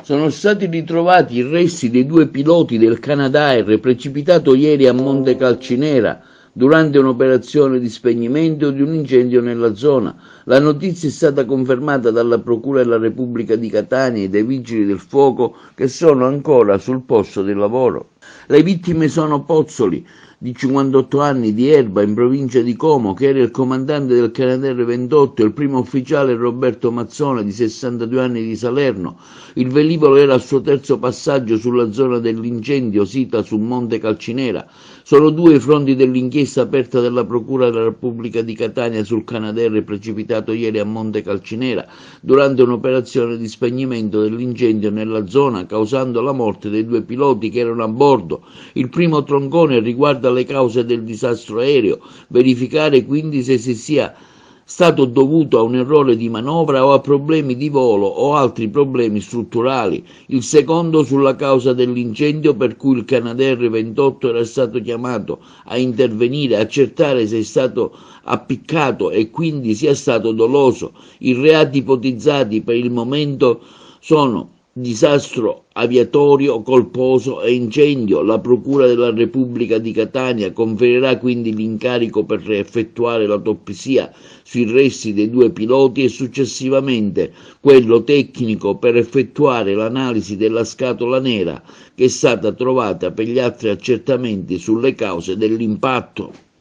Sono stati ritrovati i resti dei due piloti del Canadair precipitato ieri a Monte Calcinera durante un'operazione di spegnimento di un incendio nella zona. La notizia è stata confermata dalla Procura della Repubblica di Catania e dai Vigili del Fuoco che sono ancora sul posto di lavoro. Le vittime sono Pozzoli, di 58 anni, di Erba, in provincia di Como, che era il comandante del Canadair 28, e il primo ufficiale Roberto Mazzone, di 62 anni, di Salerno. Il velivolo era al suo terzo passaggio sulla zona dell'incendio sita su Monte Calcinera. Sono due i fronti dell'inchiesta aperta dalla Procura della Repubblica di Catania sul Canadair precipitato ieri a Monte Calcinera durante un'operazione di spegnimento dell'incendio nella zona, causando la morte dei due piloti che erano a bordo. Il primo troncone riguarda le cause del disastro aereo, verificare quindi se si sia stato dovuto a un errore di manovra o a problemi di volo o altri problemi strutturali. Il secondo sulla causa dell'incendio per cui il Canadair 28 era stato chiamato a intervenire, accertare se è stato appiccato e quindi sia stato doloso. I reati ipotizzati per il momento sono disastro aviatorio colposo e incendio. La Procura della Repubblica di Catania conferirà quindi l'incarico per effettuare l'autopsia sui resti dei due piloti e successivamente quello tecnico per effettuare l'analisi della scatola nera che è stata trovata per gli altri accertamenti sulle cause dell'impatto.